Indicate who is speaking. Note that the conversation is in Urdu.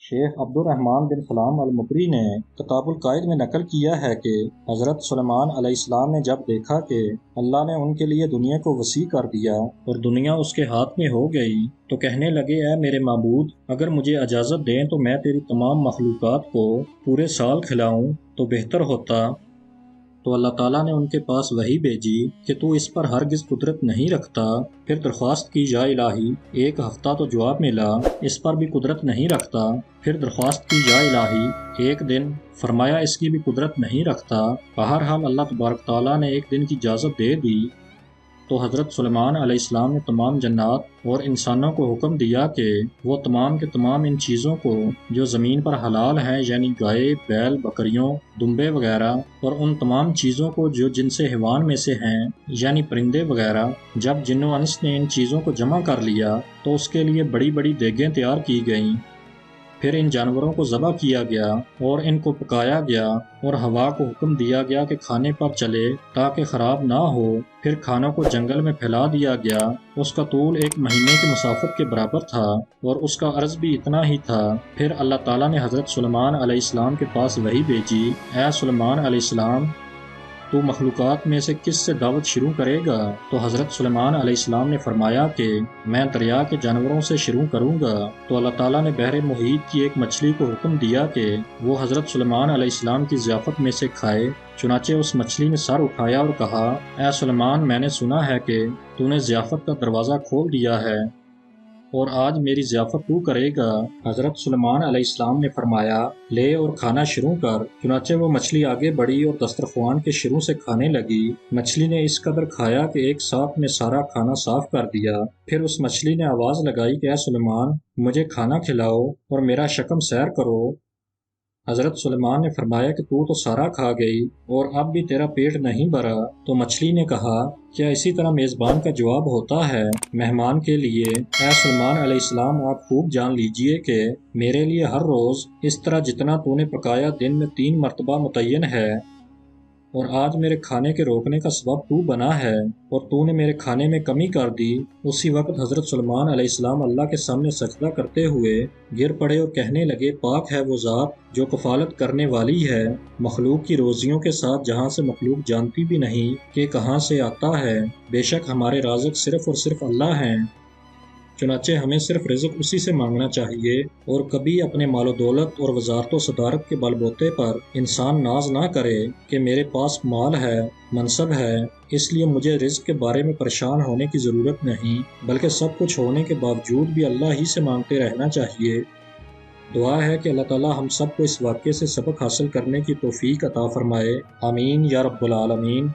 Speaker 1: شیخ عبد الرحمن بن سلام المقری نے کتاب القائد میں نقل کیا ہے کہ حضرت سلیمان علیہ السلام نے جب دیکھا کہ اللہ نے ان کے لیے دنیا کو وسیع کر دیا اور دنیا اس کے ہاتھ میں ہو گئی تو کہنے لگے، اے میرے معبود، اگر مجھے اجازت دیں تو میں تیری تمام مخلوقات کو پورے سال کھلاؤں تو بہتر ہوتا۔ تو اللہ تعالیٰ نے ان کے پاس وحی بھیجی کہ تو اس پر ہرگز قدرت نہیں رکھتا۔ پھر درخواست کی، یا الہی، ایک ہفتہ تو جواب ملا، اس پر بھی قدرت نہیں رکھتا۔ پھر درخواست کی، یا الہی، ایک دن، فرمایا اس کی بھی قدرت نہیں رکھتا۔ بہرحال اللہ تبارک تعالیٰ نے ایک دن کی اجازت دے دی تو حضرت سلیمان علیہ السلام نے تمام جنات اور انسانوں کو حکم دیا کہ وہ تمام کے تمام ان چیزوں کو جو زمین پر حلال ہیں، یعنی گائے، بیل، بکریوں، دمبے وغیرہ، اور ان تمام چیزوں کو جو جن سے حیوان میں سے ہیں، یعنی پرندے وغیرہ، جب جن و انس نے ان چیزوں کو جمع کر لیا تو اس کے لیے بڑی بڑی دیگیں تیار کی گئیں۔ پھر ان جانوروں کو ذبح کیا گیا اور ان کو پکایا گیا اور ہوا کو حکم دیا گیا کہ کھانے پر چلے تاکہ خراب نہ ہو۔ پھر کھانوں کو جنگل میں پھیلا دیا گیا۔ اس کا طول 1 مہینے کی مسافت کے برابر تھا اور اس کا عرض بھی اتنا ہی تھا۔ پھر اللہ تعالیٰ نے حضرت سلیمان علیہ السلام کے پاس وحی بھیجی، اے سلیمان علیہ السلام، تو مخلوقات میں سے کس سے دعوت شروع کرے گا؟ تو حضرت سلیمان علیہ السلام نے فرمایا کہ میں دریا کے جانوروں سے شروع کروں گا۔ تو اللہ تعالیٰ نے بحر محیط کی ایک مچھلی کو حکم دیا کہ وہ حضرت سلیمان علیہ السلام کی ضیافت میں سے کھائے۔ چنانچہ اس مچھلی نے سر اٹھایا اور کہا، اے سلیمان، میں نے سنا ہے کہ تو نے ضیافت کا دروازہ کھول دیا ہے اور آج میری ضیافت تو کرے گا۔ حضرت سلیمان علیہ السلام نے فرمایا، لے اور کھانا شروع کر۔ چنانچہ وہ مچھلی آگے بڑھی اور دسترخوان کے شروع سے کھانے لگی۔ مچھلی نے اس قدر کھایا کہ ایک ساتھ میں سارا کھانا صاف کر دیا۔ پھر اس مچھلی نے آواز لگائی کہ اے سلیمان، مجھے کھانا کھلاؤ اور میرا شکم سیر کرو۔ حضرت سلیمان نے فرمایا کہ تو سارا کھا گئی اور اب بھی تیرا پیٹ نہیں بھرا۔ تو مچھلی نے کہا، کیا اسی طرح میزبان کا جواب ہوتا ہے مہمان کے لیے؟ اے سلیمان علیہ السلام، آپ خوب جان لیجئے کہ میرے لیے ہر روز اس طرح جتنا تو نے پکایا دن میں 3 مرتبہ متعین ہے، اور آج میرے کھانے کے روکنے کا سبب تو بنا ہے اور تو نے میرے کھانے میں کمی کر دی۔ اسی وقت حضرت سلیمان علیہ السلام اللہ کے سامنے سجدہ کرتے ہوئے گر پڑے اور کہنے لگے، پاک ہے وہ ذات جو کفالت کرنے والی ہے مخلوق کی روزیوں کے ساتھ، جہاں سے مخلوق جانتی بھی نہیں کہ کہاں سے آتا ہے۔ بے شک ہمارے رازق صرف اور صرف اللہ ہیں، چنانچہ ہمیں صرف رزق اسی سے مانگنا چاہیے، اور کبھی اپنے مال و دولت اور وزارت و صدارت کے بل بوتے پر انسان ناز نہ کرے کہ میرے پاس مال ہے، منصب ہے، اس لیے مجھے رزق کے بارے میں پریشان ہونے کی ضرورت نہیں، بلکہ سب کچھ ہونے کے باوجود بھی اللہ ہی سے مانگتے رہنا چاہیے۔ دعا ہے کہ اللہ تعالیٰ ہم سب کو اس واقعے سے سبق حاصل کرنے کی توفیق عطا فرمائے، آمین یا رب العالمین۔